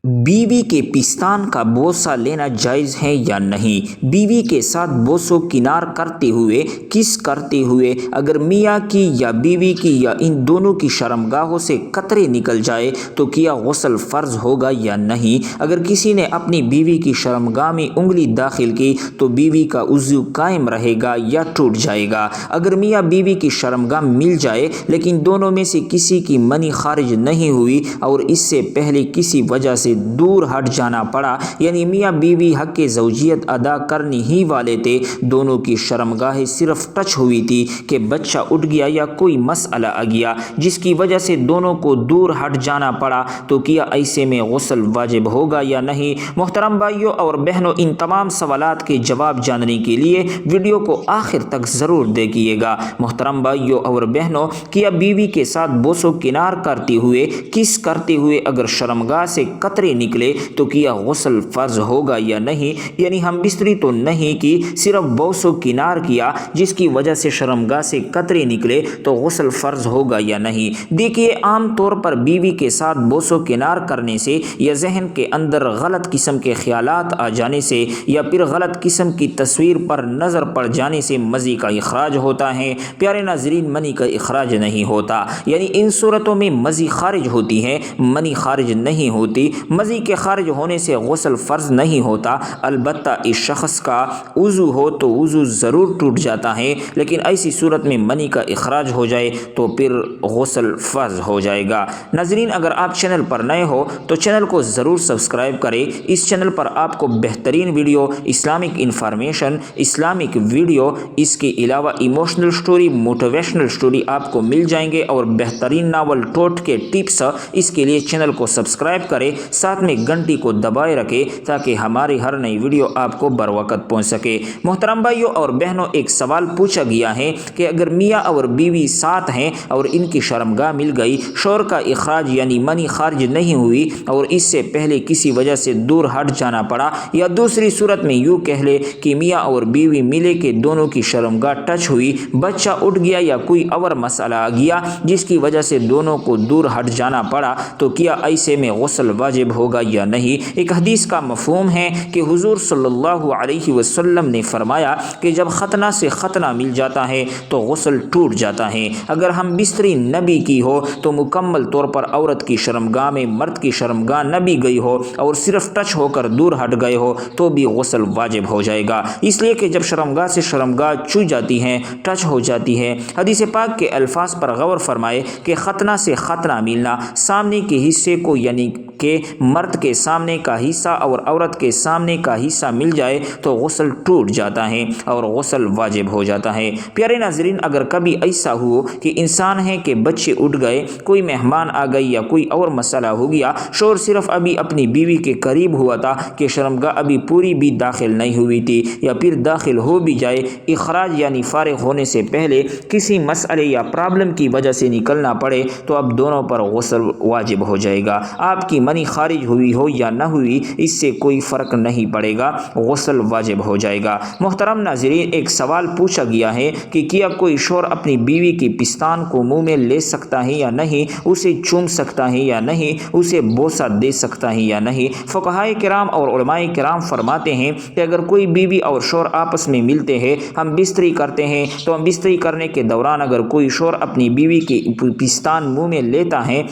बीवी के पिस्तान का बोसा लेना जायज़ है या नहीं। बीवी के साथ बोसो किनार करते हुए, किस करते हुए अगर मियाँ की या बीवी की या इन दोनों की शर्मगाहों से कतरे निकल जाए तो क्या गुस्ल फ़र्ज़ होगा या नहीं। अगर किसी ने अपनी बीवी की शर्मगाह में उंगली दाखिल की तो बीवी का उज़ू कायम रहेगा या टूट जाएगा। अगर मियाँ बीवी की शर्मगाह मिल जाए लेकिन दोनों में से किसी की मनी खारिज नहीं हुई और इससे पहले किसी वजह से दूर हट जाना पड़ा, यानी मियाँ बीवी हक के ज़ौजियत अदा करने ही वाले थे, दोनों की शर्मगाहें सिर्फ टच हुई थी कि बच्चा उठ गया या कोई मसला आ गया जिसकी वजह से दोनों को दूर हट जाना पड़ा, तो क्या ऐसे में गुस्ल वाजिब होगा या नहीं। मोहतरम भाइयों और बहनों, इन तमाम सवालात के जवाब जानने के लिए वीडियो को आखिर तक ज़रूर देखिएगा। मोहतरम भाइयों और बहनों, क्या बीवी के साथ बोसो किनार करते हुए, किस करते हुए अगर शर्मगाह से कतरे निकले तो क्या गुस्ल फ़र्ज होगा या नहीं। यानी हम बिस्तरी तो नहीं की, सिर्फ बोसो किनार किया जिसकी वजह से शर्मगाह से कतरे निकले तो गुस्ल फ़र्ज होगा या नहीं। देखिए, आम तौर पर बीवी के साथ बोसो किनार करने से या जहन के अंदर गलत किस्म के ख्यालात आ जाने से या फिर गलत किस्म की तस्वीर पर नज़र पड़ जाने से मज़ी का इखराज होता है। प्यारे नाज़रीन, मनी का इखराज नहीं होता, यानी इन सूरतों में मज़ी खारिज होती है, मनी खारिज नहीं होती। मज़ी के खारिज होने से गुस्ल फ़र्ज नहीं होता। अलबत्ता इस शख्स का उज़ू हो तो उज़ू ज़रूर टूट जाता है, लेकिन ऐसी सूरत में मनी का इखराज हो जाए तो फिर गुस्ल फ़र्ज हो जाएगा। नाज़रीन, अगर आप चैनल पर नए हो तो चैनल को ज़रूर सब्सक्राइब करें। इस चैनल पर आपको बेहतरीन video, Islamic information, Islamic video, इसके अलावा इमोशनल स्टोरी, मोटिवेशनल स्टोरी आपको मिल जाएंगे और बेहतरीन नावल, टोटके, टिप्स। इसके लिए चैनल को सब्सक्राइब करें, साथ में घंटी को दबाए रखें ताकि हमारी हर नई वीडियो आपको बर वक्त पहुँच सके। मोहतरम भाइयों और बहनों, एक सवाल पूछा गया है कि अगर मियाँ और बीवी साथ हैं और इनकी शर्मगाह मिल गई, शोर का इखराज यानी मनी खारिज नहीं हुई और इससे पहले किसी वजह से दूर हट जाना पड़ा, या दूसरी सूरत में यूँ कह ले कि मियाँ और बीवी मिले कि दोनों की शर्मगाह टच हुई, बच्चा उठ गया या कोई और मसला आ गया जिसकी वजह से दोनों को दूर हट जाना पड़ा, तो क्या ऐसे में गुस्ल वाजिब होगा या नहीं। एक हदीस का मफ़हूम है कि हुज़ूर सल्लल्लाहु अलैहि वसल्लम ने फरमाया कि जब खतना से खतना मिल जाता है तो गुस्ल टूट जाता है। अगर हम बिस्तरी नबी की हो तो मुकम्मल तौर पर औरत की शर्मगाह में मर्द की शर्मगाह नबी गई हो और सिर्फ टच होकर दूर हट गए हो तो भी गुस्ल वाजिब हो जाएगा, इसलिए कि जब शर्मगाह से शर्मगाह छू जाती है, टच हो जाती है। हदीस पाक के अल्फाज पर गौर फरमाए कि खतना से खतना मिलना, सामने के हिस्से को यानी कि मर्द के सामने का हिस्सा और औरत के सामने का हिस्सा मिल जाए तो गुस्ल टूट जाता है और गुस्ल वाजिब हो जाता है। प्यारे नाज़रीन, अगर कभी ऐसा हो कि इंसान है कि बच्चे उठ गए, कोई मेहमान आ गई या कोई और मसला हो गया, शोर सिर्फ अभी अपनी बीवी के करीब हुआ था कि शर्मगाह अभी पूरी भी दाखिल नहीं हुई थी, या फिर दाखिल हो भी जाए, इखराज यानी फारिग होने से पहले किसी मसले या प्रॉब्लम की वजह से निकलना पड़े, तो अब दोनों पर गुस्ल वाजिब हो जाएगा। आपकी मनी खारिज हुई हो या न हुई, इससे कोई फ़र्क नहीं पड़ेगा, गुस्ल वाजिब हो जाएगा। मोहतरम नाज़रीन, एक सवाल पूछा गया है कि क्या कोई शोर अपनी बीवी की पिस्तान को मुंह में ले सकता है या नहीं, उसे चूम सकता है या नहीं, उसे बोसा दे सकता है या नहीं। फ़ुक़हाए किराम और उलमाए किराम फरमाते हैं कि अगर कोई बीवी और शोर आपस में मिलते हैं, हम बिस्तरी करते हैं, तो हम बिस्तरी करने के दौरान अगर कोई शोर अपनी बीवी की पिस्तान मुंह में लेता है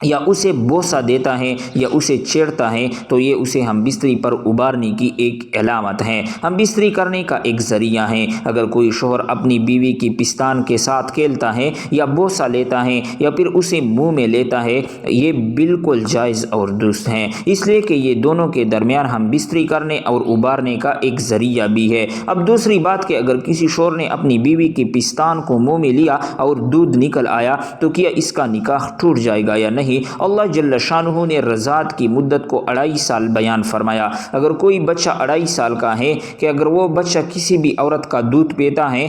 या उसे बोसा देता है या उसे छेड़ता है, तो ये उसे हम बिस्तरी पर उबारने की एक अलामत है, हम बिस्तरी करने का एक ज़रिया है। अगर कोई शोहर अपनी बीवी की पिस्तान के साथ खेलता है या बोसा लेता है या फिर उसे मुंह में लेता है, ये बिल्कुल जायज़ और दुरुस्त हैं, इसलिए कि ये दोनों के दरमियान हम बिस्तरी करने और उबारने का एक ज़रिया भी है। अब दूसरी बात कि अगर किसी शोहर ने अपनी बीवी की पिस्तान को मुँह में लिया और दूध निकल आया, तो क्या इसका निकाह टूट जाएगा या नहीं। अल्लाह जल्ल शानुहु ने रज़ात की मुद्दत को 2.5 साल बयान फरमाया। अगर कोई बच्चा 2.5 साल का है कि अगर वो बच्चा किसी भी औरत का दूध पीता है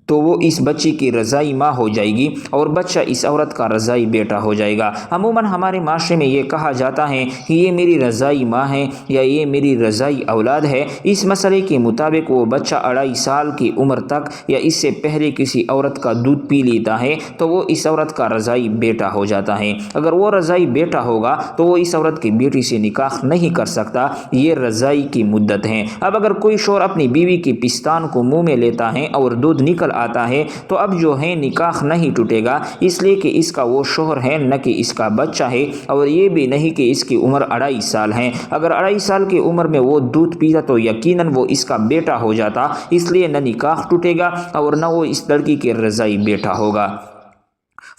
تو وہ اس بچے کی رضائی ماں ہو جائے گی اور بچہ اس عورت کا رضائی بیٹا ہو جائے گا۔ عموماً ہمارے معاشرے میں یہ کہا جاتا ہے کہ یہ میری رضائی ماں ہے یا یہ میری رضائی اولاد ہے۔ اس مسئلے کے مطابق وہ بچہ 2.5 سال کی عمر تک یا اس سے پہلے کسی عورت کا دودھ پی لیتا ہے تو وہ اس عورت کا رضائی بیٹا ہو جاتا ہے۔ اگر وہ رضائی بیٹا ہوگا تو وہ اس عورت کی بیٹی سے نکاح نہیں کر سکتا۔ یہ رضائی کی مدت ہے۔ اب اگر کوئی شوہر اپنی بیوی کی پستان کو منہ میں لیتا ہے اور دودھ نکل آتا ہے تو اب جو ہے نکاح نہیں ٹوٹے گا، اس لیے کہ اس کا وہ شوہر ہے نہ کہ اس کا بچہ ہے، اور یہ بھی نہیں کہ اس کی عمر 2.5 سال ہے۔ اگر 2.5 سال کی عمر میں وہ دودھ پیتا تو یقیناً وہ اس کا بیٹا ہو جاتا، اس لیے نہ نکاح ٹوٹے گا اور نہ وہ اس لڑکی کے رضائی بیٹا ہوگا۔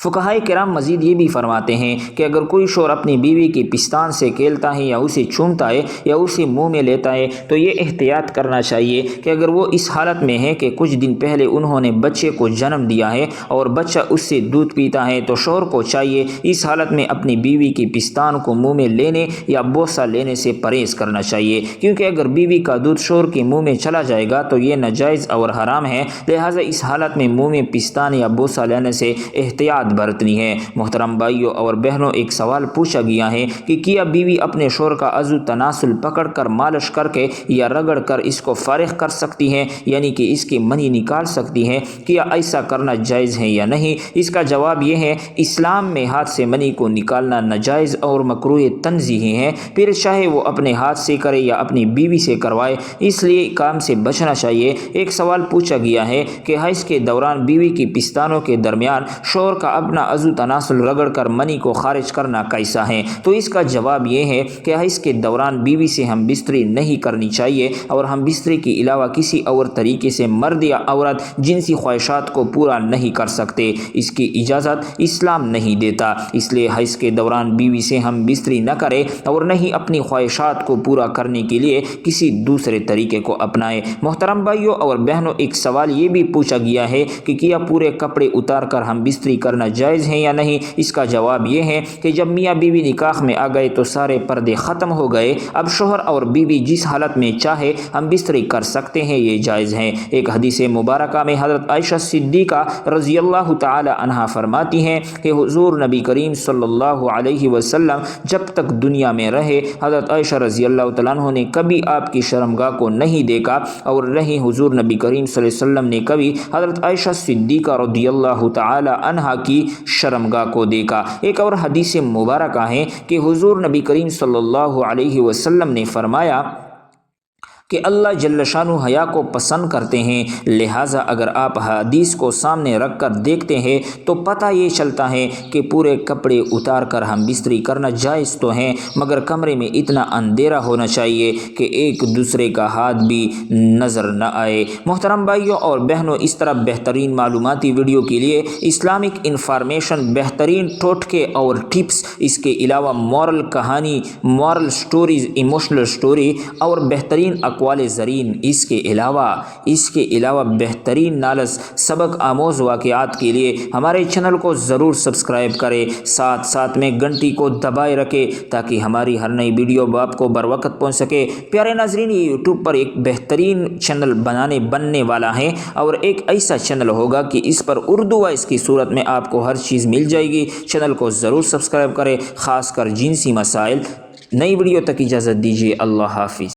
فقہائے کرام مزید یہ بھی فرماتے ہیں کہ اگر کوئی شوہر اپنی بیوی کی پستان سے کھیلتا ہے یا اسے چومتا ہے یا اسے منہ میں لیتا ہے تو یہ احتیاط کرنا چاہیے کہ اگر وہ اس حالت میں ہے کہ کچھ دن پہلے انہوں نے بچے کو جنم دیا ہے اور بچہ اس سے دودھ پیتا ہے تو شوہر کو چاہیے اس حالت میں اپنی بیوی کی پستان کو منہ میں لینے یا بوسہ لینے سے پرہیز کرنا چاہیے، کیونکہ اگر بیوی کا دودھ شوہر کے منہ میں چلا جائے گا تو یہ ناجائز اور حرام ہے۔ لہٰذا اس حالت میں منہ میں پستان یا بوسہ لینے سے احتیاط برتنی ہے۔ محترم بھائیوں اور بہنوں، ایک سوال پوچھا گیا ہے کہ کیا بیوی اپنے شوہر کا عضو تناسل پکڑ کر مالش کر کے یا رگڑ کر اس کو فارغ کر سکتی ہے، یعنی کہ اس کی منی نکال سکتی ہے؟ کیا ایسا کرنا جائز ہے یا نہیں؟ اس کا جواب یہ ہے، اسلام میں ہاتھ سے منی کو نکالنا ناجائز اور مکروہ تنزیہی ہے، پھر چاہے وہ اپنے ہاتھ سے کرے یا اپنی بیوی سے کروائے، اس لیے کام سے بچنا چاہیے۔ ایک سوال پوچھا گیا ہے کہ حیض کے دوران بیوی کی پستانوں کے درمیان شوہر کا اپنا عضو تناسل رگڑ کر منی کو خارج کرنا کیسا ہے؟ تو اس کا جواب یہ ہے کہ حیض کے دوران بیوی سے ہم بستری نہیں کرنی چاہیے، اور ہم بستری کے علاوہ کسی اور طریقے سے مرد یا عورت جنسی خواہشات کو پورا نہیں کر سکتے، اس کی اجازت اسلام نہیں دیتا۔ اس لیے حیض کے دوران بیوی سے ہم بستری نہ کریں اور نہ ہی اپنی خواہشات کو پورا کرنے کے لیے کسی دوسرے طریقے کو اپنائیں۔ محترم بھائیوں اور بہنوں، ایک سوال یہ بھی پوچھا گیا ہے کہ کیا پورے کپڑے اتار کر ہم بستری کرنا جائز ہے یا نہیں؟ اس کا جواب یہ ہے کہ جب میاں بیوی نکاح میں آ گئے تو سارے پردے ختم ہو گئے، اب شوہر اور بیوی جس حالت میں چاہے ہم بستری کر سکتے ہیں، یہ جائز ہے۔ ایک حدیث مبارکہ میں حضرت عائشہ صدیقہ رضی اللہ تعالی عنہا فرماتی ہیں کہ حضور نبی کریم صلی اللہ علیہ وسلم جب تک دنیا میں رہے، حضرت عائشہ رضی اللہ تعالیٰ عنہ نے کبھی آپ کی شرمگاہ کو نہیں دیکھا، اور نہ ہی حضور نبی کریم صلی اللہ علیہ وسلم نے کبھی حضرت عائشہ صدیقہ رضی اللہ تعالی عنہا کی شرمگاہ کو دیکھا۔ ایک اور حدیث مبارکہ ہے کہ حضور نبی کریم صلی اللہ علیہ وسلم نے فرمایا کہ اللہ جل شانہ حیا کو پسند کرتے ہیں، لہٰذا اگر آپ حدیث کو سامنے رکھ کر دیکھتے ہیں تو پتہ یہ چلتا ہے کہ پورے کپڑے اتار کر ہم بستری کرنا جائز تو ہیں، مگر کمرے میں اتنا اندھیرا ہونا چاہیے کہ ایک دوسرے کا ہاتھ بھی نظر نہ آئے۔ محترم بھائیوں اور بہنوں، اس طرح بہترین معلوماتی ویڈیو کے لیے اسلامک انفارمیشن، بہترین ٹوٹکے اور ٹپس، اس کے علاوہ مورل کہانی، مورل سٹوریز، ایموشنل سٹوری اور بہترین اقوال زرین، اس کے علاوہ بہترین نالج سبق آموز واقعات کے لیے ہمارے چینل کو ضرور سبسکرائب کریں، ساتھ میں گھنٹی کو دبائے رکھیں تاکہ ہماری ہر نئی ویڈیو آپ کو بر وقت پہنچ سکے۔ پیارے ناظرین، یہ یوٹیوب پر ایک بہترین چینل بننے والا ہے، اور ایک ایسا چینل ہوگا کہ اس پر اردو وائس کی صورت میں آپ کو ہر چیز مل جائے گی۔ چینل کو ضرور سبسکرائب کریں، خاص کر جنسی مسائل۔ نئی ویڈیو تک اجازت دیجیے، اللہ حافظ۔